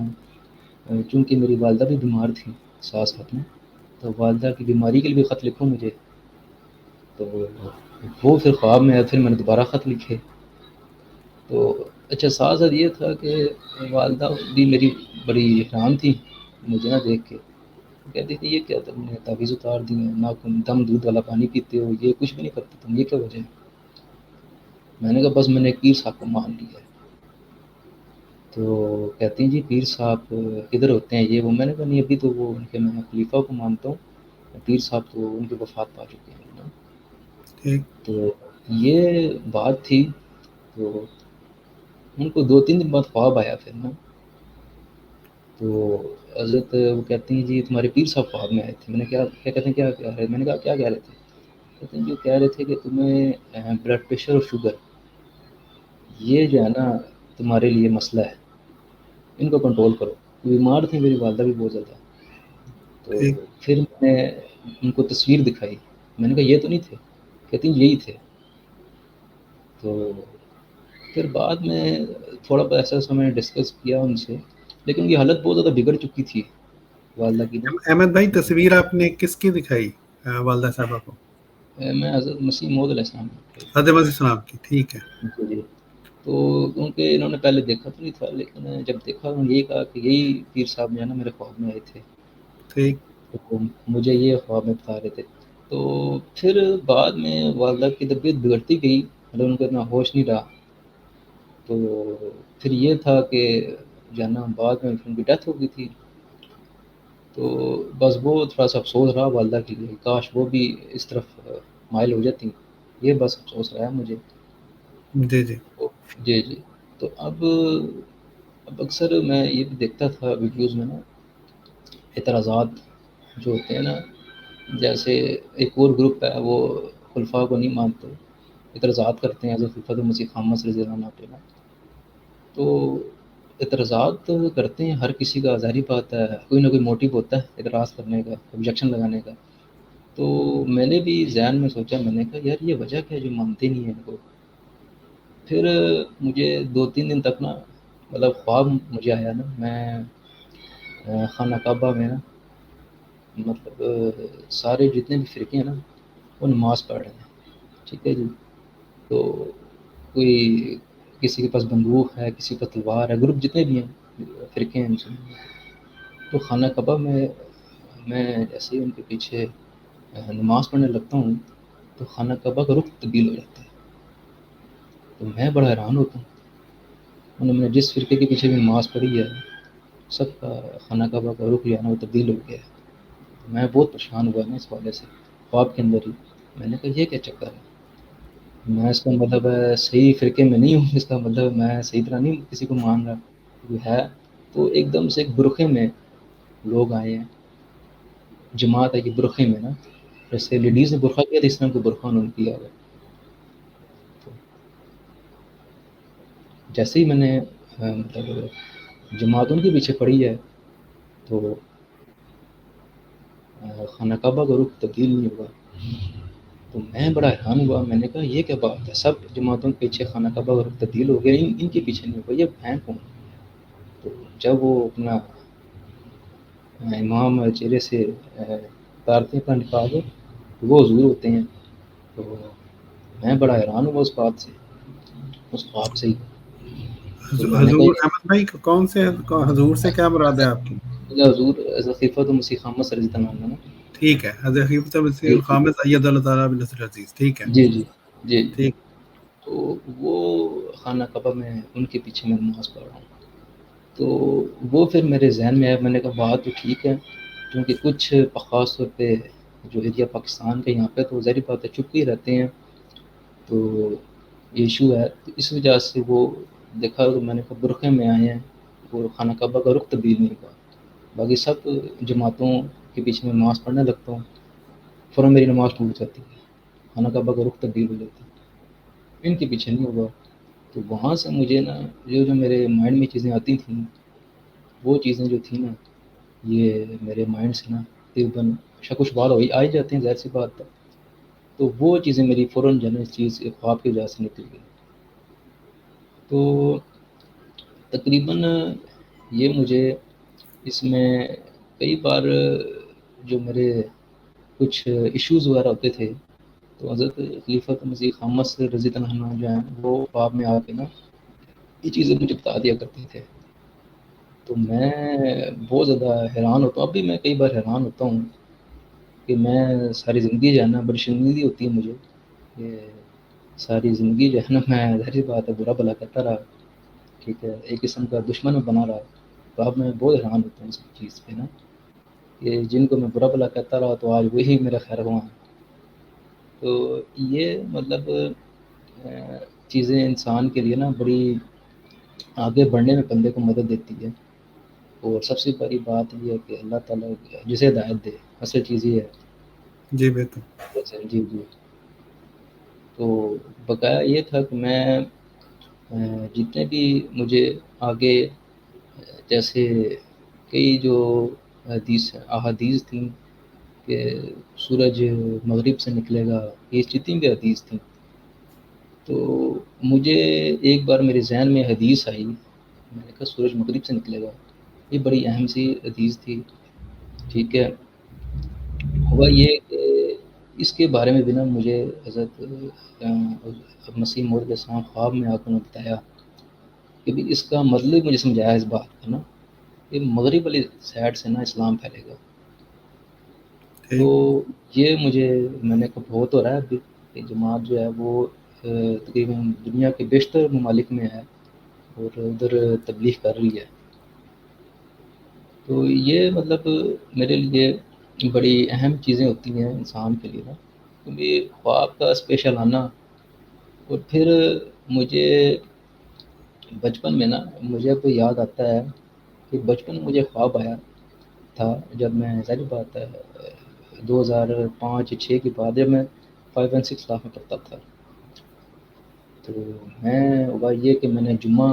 چونکہ میری والدہ بھی بیمار تھیں ساتھ ساتھ میں، تو والدہ کی بیماری کے لیے بھی خط لکھو مجھے۔ تو وہ پھر خواب میں آیا، پھر میں نے دوبارہ خط لکھے، تو اچھا ساتھ ساتھ یہ تھا کہ والدہ بھی میری بڑی حیران تھی مجھے نہ دیکھ کے، کہتی تھی یہ کیا تم نے تعویذ اتار دی ہیں، نہ تم دم دودھ والا پانی پیتے ہو، یہ کچھ بھی نہیں کرتے تم، یہ کیا وجہ ہے۔ میں نے کہا بس میں نے ایک پیر صاحب کو مان لیا ہے۔ تو کہتی ہیں جی پیر صاحب کدھر ہوتے ہیں یہ وہ، میں نے کہا نہیں ابھی تو وہ ان کے میں خلیفہ کو مانتا ہوں، پیر صاحب تو ان کی وفات پا چکے ہیں نا۔ ٹھیک تو یہ بات تھی، تو ان کو 2 3 دن بعد خواب آیا پھر نا، تو حضرت وہ کہتی ہیں جی تمہارے پیر صاحب خواب میں آئے تھے، میں نے کیا کہتے ہیں کیا کہہ رہے، میں نے کہا کیا کہہ رہے تھے، کہتے ہیں جو کہہ رہے تھے کہ تمہیں بلڈ پریشر اور شوگر یہ جو ہے نا تمہارے لیے مسئلہ ہے، ان کو کنٹرول کرو، بیمار تھیں میری والدہ بھی بہت زیادہ۔ تو ٹھیک پھر میں نے ان کو تصویر دکھائی، میں نے کہا یہ تو نہیں تھے، کہتی ہیں یہی تھے۔ تو پھر بعد میں تھوڑا بہت ایسا میں نے ڈسکس کیا ان سے، لیکن ان کی حالت بہت زیادہ بگڑ چکی تھی والدہ کی نا۔ احمد بھائی، تصویر آپ نے کس کی دکھائی والدہ صاحبہ کو؟ میں حضرت مسیح موعود علیہ السلام کو، حضرت مسیح السلام کی، ٹھیک ہے جی جی، تو کیونکہ انہوں نے پہلے دیکھا تو نہیں تھا، لیکن جب دیکھا انہوں نے یہی کہا کہ یہی پیر صاحب جو ہے نا میرے خواب میں آئے تھے، ٹھیک تو مجھے یہ خواب میں بتا رہے تھے۔ تو پھر بعد میں والدہ کی طبیعت بگڑتی گئی، مطلب ان کو اتنا ہوش نہیں رہا، تو پھر یہ تھا کہ جو ہے نا بعد میں ان کی ڈیتھ ہو گئی تھی، تو بس وہ تھوڑا سا افسوس رہا والدہ کے لیے، کاش وہ بھی اس طرف مائل ہو جاتی، یہ بس افسوس رہا ہے مجھے۔ جی جی جی جی، تو اب اکثر میں یہ بھی دیکھتا تھا ویڈیوز میں نا، اعتراضات جو ہوتے ہیں نا، جیسے ایک اور گروپ ہے وہ خلفاء کو نہیں مانتے، اعتراضات کرتے ہیں حضرت خلیفۃ المسیح خامس رضی اللہ عنہ پہ نا، تو اعتراضات کرتے ہیں، ہر کسی کا ظاہری بات ہے کوئی نہ کوئی موٹیو ہوتا ہے اعتراض کرنے کا، آبجیکشن لگانے کا۔ تو میں نے بھی ذہن میں سوچا، میں نے کہا یار یہ وجہ کیا ہے جو مانتے نہیں ہیں ان کو۔ پھر مجھے 2 3 دن تک نا، مطلب خواب مجھے آیا نا، میں خانہ کعبہ میں نا، مطلب سارے جتنے بھی فرقے ہیں نا وہ نماز پڑھ رہے ہیں، ٹھیک ہے جی، تو کوئی کسی کے پاس بندوق ہے، کسی کے پاس تلوار ہے، گروپ جتنے بھی ہیں فرقے ہیں مسلم، تو خانہ کعبہ میں جیسے ہی ان کے پیچھے نماز پڑھنے لگتا ہوں تو خانہ کعبہ کا رخ تبدیل ہو جاتا ہے. تو میں بڑا حیران ہوتا ہوں. میں نے جس فرقے کے پیچھے بھی نماز پڑھی ہے سب کا خانہ کعبہ کا رخ جو ہے نا وہ تبدیل ہو گیا ہے. میں بہت پریشان ہوا نا اس حوالے سے خواب کے اندر ہی. میں نے کہا یہ کیا چکر ہے, میں اس کا مطلب ہے صحیح فرقے میں نہیں ہوں, اس کا مطلب میں صحیح طرح نہیں کسی کو مان رہا کوئی ہے. تو ایک دم سے ایک برقعے میں لوگ آئے ہیں, جماعت ہے کہ برقعے میں نا, جیسے لیڈیز نے برقع کیا تھا اس طرح کو برقع انہوں نے کیا ہوا. تو جیسے ہی میں نے مطلب جماعت ان کے پیچھے پڑی ہے تو خانہ کعبہ کا رخ تبدیل نہیں ہوا. تو میں بڑا حیران ہوا. میں نے کہا یہ کیا بات ہے, سب جماعتوں کے پیچھے خانہ کعبہ کا رخ تبدیل ہو گیا, ان کے پیچھے نہیں ہوا, یہ ہیں کون؟ تو جب وہ اپنا امام چہرے سے اتارتے ہیں اپنا نقاب تو وہ حضور ہوتے ہیں. تو میں بڑا حیران ہوا اس بات سے, اس خواب سے ہی. تو میں نے حضور کہا احمد بھائی کون سے حضور سے کیا مراد ہے آپ کی؟ حضور خلیفۃ مسیح خامس رضی اللہ عنہ. ٹھیک ہے, حضرت خلیفۃ المسیح جی الخامس اید اللہ تعالیٰ بنصر العزیز. ٹھیک ہے, جی جی جی. ٹھیک. تو وہ خانہ کعبہ میں ان کے پیچھے میں نماز پڑھ رہا ہوں. تو وہ پھر میرے ذہن میں آیا. میں نے کہا بات تو ٹھیک ہے, کیونکہ کچھ خاص طور پہ جو ایریا پاکستان کے یہاں پہ تو ظاہری بات ہے چپ ہی رہتے ہیں, تو یہ ایشو ہے. تو اس وجہ سے وہ دیکھا تو میں نے کہا برقعے میں آئے ہیں, وہ خانہ کعبہ کا رخ تبدیل نہیں ہوا. باقی سب جماعتوں کے پیچھے میں نماز پڑھنے لگتا ہوں, فوراً میری نماز ٹوٹ جاتی ہے, خانہ کعبہ کا رخ تبدیل ہو جاتا ہے. ان کے پیچھے نہیں ہوا. تو وہاں سے مجھے نا جو میرے مائنڈ میں چیزیں آتی تھیں, وہ چیزیں جو تھیں نا یہ میرے مائنڈ سے نا تقریباً شک و شبہات ہوئی آ ہی جاتے ہیں, ظاہر سی بات ہے. تو وہ چیزیں میری فوراً جو ہے نا اس چیز خواب کی وجہ سے نکل گئی. تو تقریباً یہ مجھے اس میں کئی بار جو میرے کچھ ایشوز وغیرہ ہوتے تھے تو حضرت خلیفۃ مسیح خامس رضی اللہ عنہ جو ہیں وہ خواب میں آ کے نا یہ چیزیں مجھے بتا دیا کرتے تھے. تو میں بہت زیادہ حیران ہوتا ہوں, اب بھی میں کئی بار حیران ہوتا ہوں کہ میں ساری زندگی جو ہے نا بڑی شرمندگی ہوتی ہے مجھے کہ ساری زندگی جو ہے نا میں ظاہر بات ہے برا بھلا کرتا رہا, ٹھیک ہے, ایک قسم کا دشمن میں بنا رہا. تو اب میں بہت حیران ہوتا ہوں اس چیز پہ نا کہ جن کو میں برا بھلا کرتا رہا تو آج وہی میرا خیر خواہ ہیں. تو یہ مطلب چیزیں انسان کے لیے نا بڑی آگے بڑھنے میں بندے کو مدد دیتی ہے. اور سب سے بڑی بات یہ ہے کہ اللہ تعالیٰ جسے ہدایت دے, اصل چیز یہ ہے. جی بہتر. جی جی. تو بقایا یہ تھا کہ میں جتنے بھی مجھے آگے جیسے کئی جو احادیث تھیں کہ سورج مغرب سے نکلے گا, یہ جتنی بھی حدیث تھیں, تو مجھے ایک بار میرے ذہن میں حدیث آئی. میں نے کہا سورج مغرب سے نکلے گا, یہ بڑی اہم سی حدیث تھی, ٹھیک ہے. ہوا یہ کہ اس کے بارے میں بھی نا مجھے حضرت مسیح موعود علیہ السلام خواب میں آ کر بتایا کہ بھی اس کا مطلب مجھے سمجھایا اس بات کا نا کہ مغرب والی سائڈ سے نا اسلام پھیلے گا. تو ٹھیک. یہ مجھے میں نے کہا بہت ہو رہا ہے ابھی کہ جماعت جو ہے وہ تقریباً دنیا کے بیشتر ممالک میں ہے اور ادھر تبلیغ کر رہی ہے. تو یہ مطلب میرے لیے بڑی اہم چیزیں ہوتی ہیں انسان کے لیے نا, کیونکہ خواب کا اسپیشل آنا. اور پھر مجھے بچپن میں نا مجھے اب یاد آتا ہے کہ بچپن میں مجھے خواب آیا تھا جب میں ظاہر بات ہے 2005-6 کے بعد جب میں 5 and 6 کلاس میں پڑھتا تھا. تو میں ہوا یہ کہ میں نے جمعہ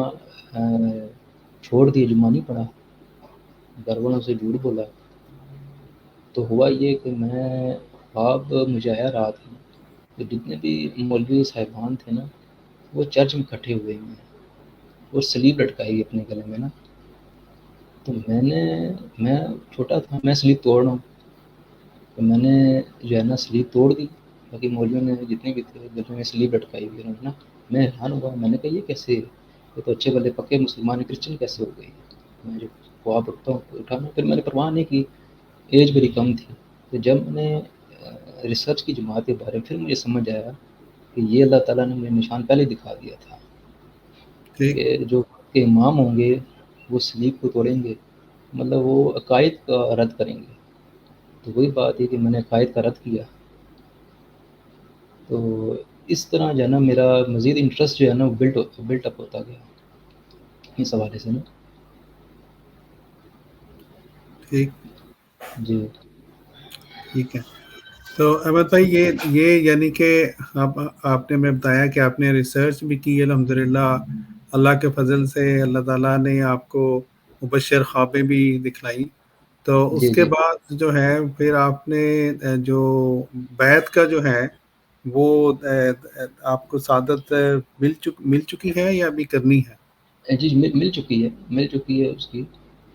چھوڑ دیا, جمعہ نہیں پڑھا, گھر والوں سے جھوٹ بولا. تو ہوا یہ کہ میں خواب مجھے آیا رات میں, تو جتنے بھی مولوی صاحبان تھے نا وہ چرچ میں اکٹھے ہوئے ہیں اور سلیب لٹکائی اپنے گلے میں نا. تو میں چھوٹا تھا, میں سلیب توڑ رہا ہوں, تو میں نے جو ہے نا سلیب توڑ دی. باقی مولویوں نے جتنے بھی تھے گلے میں سلیب لٹکائی ہوئی نا. میں حیران ہوا, میں نے کہا یہ کیسے, یہ تو اچھے بھلے پکے مسلمان کرسچن کیسے ہو گئی. میں جو خواب اٹھا پھر میں نے پرواہ نہیں کی, ایج میری کم تھی. تو جب میں نے ریسرچ کی جماعت کے بارے میں پھر مجھے سمجھ آیا کہ یہ اللہ تعالیٰ نے مجھے نشان پہلے دکھا دیا تھا ٹھیک کہ جو کے امام ہوں گے وہ سلیپ کو توڑیں گے، مطلب وہ عقائد کا رد کریں گے. تو وہی بات ہے کہ میں نے عقائد کا رد کیا. تو اس طرح جو ہے نا میرا مزید انٹرسٹ جو ہے نا وہ بلٹ اپ ہوتا گیا اس حوالے سے نا. ٹھیک جی ٹھیک ہے. تو احمد بھائی یہ یعنی کہ آپ نے میں بتایا کہ آپ نے ریسرچ بھی کی الحمدللہ، اللہ کے فضل سے اللہ تعالیٰ نے آپ کو مبشر خوابیں بھی دکھلائی. تو اس جی کے جی بعد جو ہے پھر آپ نے جو بیعت کا جو ہے وہ آپ کو سعادت مل چکی ہے یا ابھی کرنی ہے؟ جی مل چکی ہے اس کی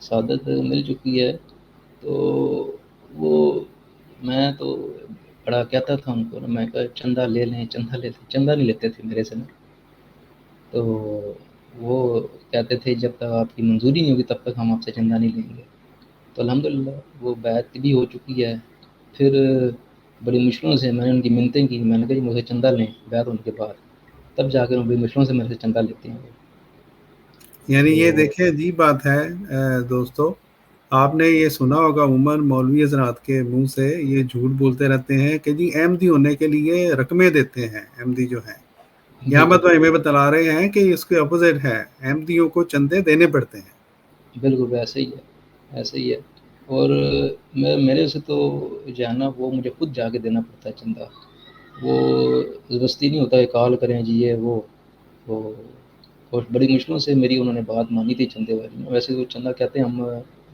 سعادت مل چکی ہے. تو وہ میں تو بڑا کہتا تھا ان کو نا، میں کہا چندہ لے لیں، چندہ نہیں لیتے تھے میرے سے نا. تو وہ کہتے تھے جب تک آپ کی منظوری نہیں ہوگی تب تک ہم آپ سے چندہ نہیں لیں گے. تو الحمدللہ وہ بیعت بھی ہو چکی ہے. پھر بڑی مشکلوں سے میں نے ان کی منتیں کی، میں نے کہا جی مجھے چندہ لیں بیعت ہونے کے بعد، تب جا کے بڑی مشکلوں سے میرے سے چندہ لیتے ہیں وہ. یعنی یہ تو دیکھیں عجیب بات ہے دوستو، آپ نے یہ سنا ہوگا عموماً مولوی حضرات کے منہ سے یہ جھوٹ بولتے رہتے ہیں کہ جی احمدی ہونے کے لیے رقمیں دیتے ہیں احمدی جو ہیں. یہاں بالکل پر تو ہمیں بتلا رہے ہیں کہ اس کے اپوزٹ ہے، احمدیوں کو چندے دینے پڑتے ہیں. بالکل ویسے ہی ہے، ایسے ہی ہے. اور میرے سے تو جو ہے نا وہ مجھے خود جا کے دینا پڑتا ہے چندہ. وہ زبردستی نہیں ہوتا ہے کال کریں جی یہ وہ. اور بڑی مشکلوں سے میری انہوں نے بات مانی تھی چندے والی میں. ویسے وہ چندہ کہتے ہیں ہم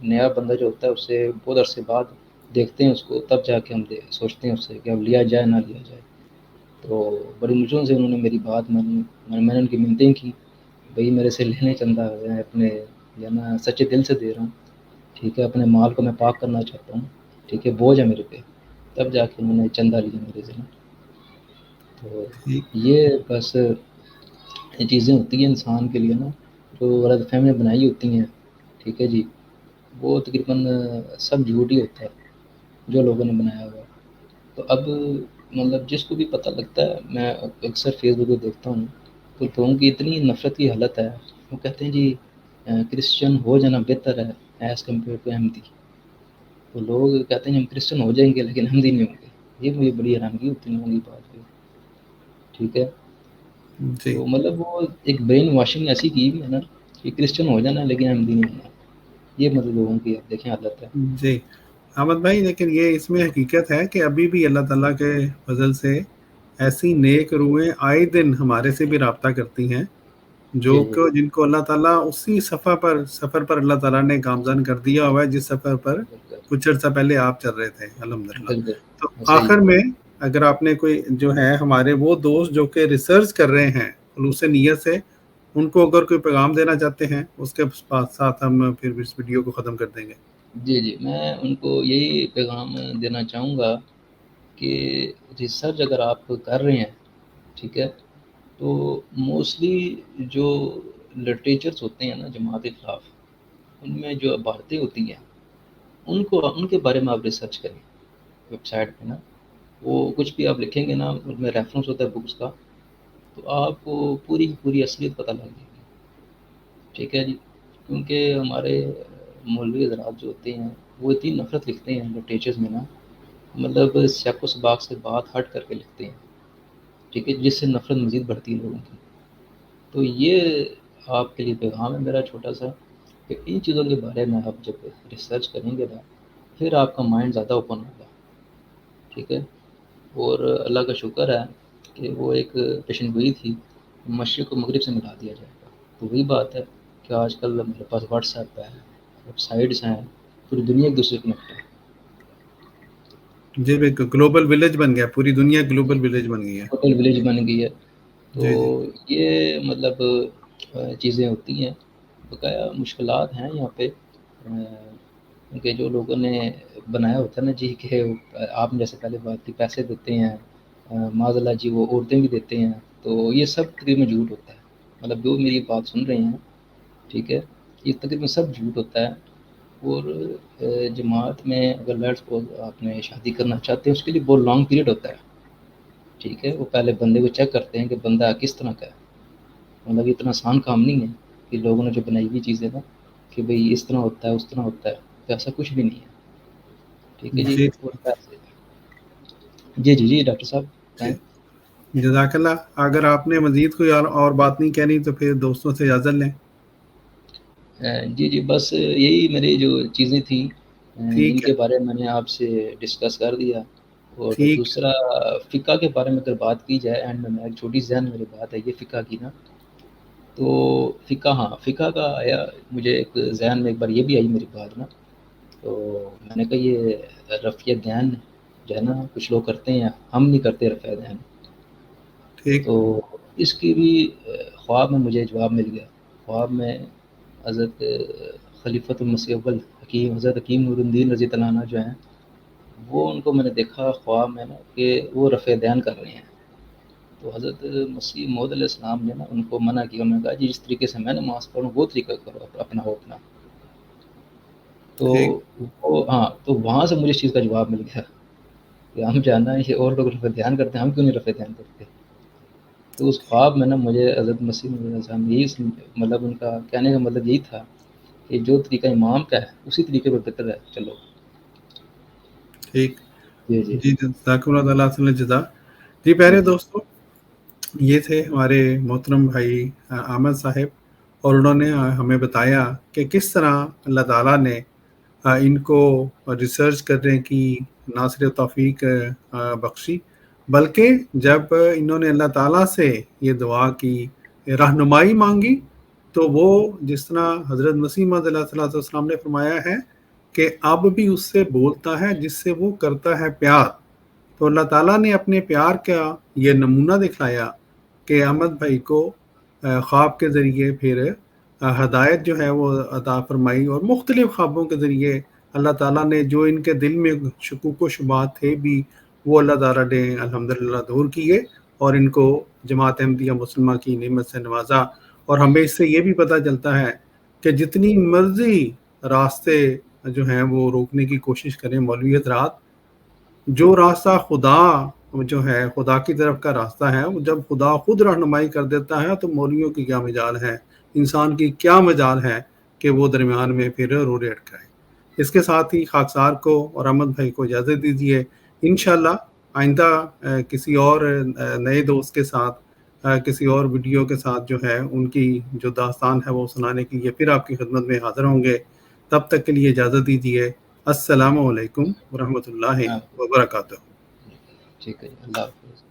نیا بندہ جو ہوتا ہے اس سے بہت عرصے بعد دیکھتے ہیں اس کو، تب جا کے ہم سوچتے ہیں اس سے کہ اب لیا جائے نہ لیا جائے. تو بڑی مشکلوں سے انہوں نے میری بات مانی. میں نے ان کی منتیں کی، بھائی میرے سے لینے چندہ، میں اپنے یا میں سچے دل سے دے رہا ہوں، ٹھیک ہے، اپنے مال کو میں پاک کرنا چاہتا ہوں، ٹھیک ہے، بوجھ ہے میرے پہ. تب جا کے انہوں نے چندہ لیا میرے سے. تو ٹھیک یہ بس یہ چیزیں ہوتی ہیں انسان کے لیے نا، جو غلط فہمیاں بنائی ہوتی ہیں، ٹھیک ہے جی، وہ تقریباً سب جھوٹ ہی ہوتا ہے جو لوگوں نے بنایا ہوا ہے. تو اب مطلب جس کو بھی پتہ لگتا ہے، میں اکثر فیس بک پہ دیکھتا ہوں تو لوگوں کی اتنی نفرت کی حالت ہے، وہ کہتے ہیں جی کرسچن ہو جانا بہتر ہے ایز کمپیئر ٹو احمدی. تو لوگ کہتے ہیں ہم کرسچن ہو جائیں گے لیکن احمدی نہیں ہوں گے. یہ مجھے بڑی حیرانگی ہوتی ہے لوگوں کی بات پہ، ٹھیک ہے. جی تو مطلب وہ ایک برین واشنگ ایسی کی ہے نا کہ کرسچن ہو جانا لیکن احمدی نہیں ہونا. یہ مطلب لوگوں کی اب دیکھیں حالت ہے. جی احمد بھائی، لیکن یہ اس میں حقیقت ہے کہ ابھی بھی اللہ تعالیٰ کے فضل سے ایسی نیک روحیں آئے دن ہمارے سے بھی رابطہ کرتی ہیں، جو جی جی کہ جن کو اللہ تعالیٰ اسی سفر پر اللہ تعالیٰ نے گامزن کر دیا ہوا ہے جس سفر پر بالکل کچھ عرصہ پہلے آپ چل رہے تھے الحمدللہ. بالکل تو صحیح آخر ہے. میں اگر آپ نے کوئی جو ہے ہمارے وہ دوست جو کہ ریسرچ کر رہے ہیں خلوص نیت سے، ان کو اگر کوئی پیغام دینا چاہتے ہیں، اس کے ساتھ ہم پھر اس ویڈیو کو ختم کر دیں گے. جی جی میں ان کو یہی پیغام دینا چاہوں گا کہ ریسرچ اگر آپ کر رہے ہیں، ٹھیک ہے، تو موسٹلی جو لٹریچرس ہوتے ہیں نا جماعت کے خلاف، ان میں جو عبارتیں ہوتی ہیں ان کے بارے میں آپ ریسرچ کریں. ویب سائٹ پہ نا وہ کچھ بھی آپ لکھیں گے نا، ان میں ریفرنس ہوتا ہے بکس کا، تو آپ کو پوری کی پوری اصلیت پتہ لگ جائے گی. ٹھیک ہے جی. کیونکہ ہمارے مولوی حضرات جو ہوتے ہیں وہ اتنی نفرت لکھتے ہیں لٹریچرز میں نا، مطلب سیاق و سباق سے بات ہٹ کر کے لکھتے ہیں، ٹھیک ہے، جس سے نفرت مزید بڑھتی ہے لوگوں کی. تو یہ آپ کے لیے پیغام ہے میرا چھوٹا سا کہ ان چیزوں کے بارے میں آپ جب ریسرچ کریں گے نا، پھر آپ کا مائنڈ زیادہ اوپن ہوگا، ٹھیک ہے. اور اللہ کا شکر ہے کہ وہ ایک پیشن گوئی تھی، مشرق و مغرب سے ملا دیا جائے گا. تو وہی بات ہے کہ آج کل میرے پاس واٹس ایپ ہے، ویب سائٹس ہیں، پوری دنیا ایک دوسرے کنیکٹ ہے. جی بالکل، گلوبل ولیج بن گیا، پوری دنیا گلوبل ولیج بن گئی ہے. ہوٹل ولیج بن گئی ہے. تو جی جی یہ مطلب چیزیں ہوتی ہیں. بقایا مشکلات ہیں یہاں پہ، کیونکہ جو لوگوں نے بنایا ہوتا ہے نا جی کہ آپ نے جیسے پہلے بات کی پیسے دیتے ہیں، معاذ اللہ جی وہ عورتیں بھی دیتے ہیں، تو یہ سب تقریباً جھوٹ ہوتا ہے. مطلب جو میری بات سن رہے ہیں، ٹھیک ہے، یہ تقریباً سب جھوٹ ہوتا ہے. اور جماعت میں اگر لیٹس سپوز آپ نے شادی کرنا چاہتے ہیں اس کے لیے بہت لانگ پیریڈ ہوتا ہے، ٹھیک ہے. وہ پہلے بندے کو چیک کرتے ہیں کہ بندہ کس طرح کا ہے. مطلب اتنا آسان کام نہیں ہے کہ لوگوں نے جو بنائی ہوئی چیزیں نا کہ بھئی اس طرح ہوتا ہے اس طرح ہوتا ہے، تو ایسا کچھ بھی نہیں ہے، ٹھیک ہے جی. جی اور پیسے جی جی جی ڈاکٹر صاحب جی، بتائیں. جزاک اللہ. اگر آپ نے مزید کوئی اور بات نہیں کہنی تو پھر دوستوں سے اجازت لیں. جی جی بس یہی میری جو چیزیں تھیں ان ٹھیک ہے، کے بارے میں نے آپ سے ڈسکس کر دیا. اور ٹھیک. دوسرا فقہ کے بارے میں اگر بات کی جائے اینڈ میں ایک چھوٹی ذہن میری بات ہے یہ فقہ کی نا، تو فقہ ہاں فقہ کا آیا مجھے ایک ذہن میں ایک بار یہ بھی آئی میری بات نا، تو میں نے کہا یہ رفع دین جو ہے نا کچھ لوگ کرتے ہیں، ہم نہیں کرتے رفع دین. ٹھیک. تو اس کی بھی خواب میں مجھے جواب مل گیا. خواب میں حضرت خلیفۃ المسیح اول حکیم حضرت حکیم نور الدین رضی اللہ عنہ جو ہیں وہ ان کو میں نے دیکھا خواب میں نا کہ وہ رفع دین کر رہے ہیں. تو حضرت مسیح موعود علیہ السلام نے نا ان کو منع کیا. انہوں نے کہا جی جس طریقے سے میں نماز پڑھوں وہ طریقہ کرو اپنا ہو اپنا. تو ٹھیک. وہ ہاں تو وہاں سے مجھے اس چیز کا جواب مل گیا کہ ہم جاننا ہے یہ اور لوگ رفع دھیان کرتے ہیں ہم کیوں نہیں رفع دھیان کرتے. تو اس خواب میں نا مجھے حضرت مسیح موعود علیہ السلام یہی مطلب ان کا کہنے کا مطلب یہی تھا کہ جو طریقہ امام کا ہے اسی طریقے پر بہتر ہے چلو. ٹھیک. جی جی جی جزاک اللہ تعالیٰ سے جزا. جی جی پیارے جی دوستوں، یہ تھے ہمارے محترم بھائی احمد صاحب، اور انہوں نے ہمیں بتایا کہ کس طرح اللہ تعالیٰ نے ان کو ریسرچ کرنے کی نہ صرف توفیق بخشی، بلکہ جب انہوں نے اللہ تعالیٰ سے یہ دعا کی، رہنمائی مانگی، تو وہ جس طرح حضرت مسیح موعود علیہ السلام نے فرمایا ہے کہ اب بھی اس سے بولتا ہے جس سے وہ کرتا ہے پیار. تو اللہ تعالیٰ نے اپنے پیار کا یہ نمونہ دکھلایا کہ احمد بھائی کو خواب کے ذریعے پھر ہدایت جو ہے وہ عطا فرمائی، اور مختلف خوابوں کے ذریعے اللہ تعالیٰ نے جو ان کے دل میں شکوک و شبہات تھے بھی وہ اللہ تعالیٰ نے الحمدللہ دور کیے اور ان کو جماعت احمدیہ مسلمہ کی نعمت سے نوازا. اور ہمیں اس سے یہ بھی پتہ چلتا ہے کہ جتنی مرضی راستے جو ہیں وہ روکنے کی کوشش کریں مولوی حضرات، جو راستہ خدا جو ہے خدا کی طرف کا راستہ ہے، جب خدا خود رہنمائی کر دیتا ہے تو مولویوں کی کیا مجال ہے، انسان کی کیا مجال ہے کہ وہ درمیان میں پھر روڑے اٹکائے. اس کے ساتھ ہی خاکسار کو اور احمد بھائی کو اجازت دیجیے. انشاءاللہ آئندہ کسی اور نئے دوست کے ساتھ کسی اور ویڈیو کے ساتھ جو ہے ان کی جو داستان ہے وہ سنانے کے لیے پھر آپ کی خدمت میں حاضر ہوں گے. تب تک کے لیے اجازت دیجیے. السلام علیکم ورحمۃ اللہ ہاں وبرکاتہ. ٹھیک ہے جی اللہ حافظ.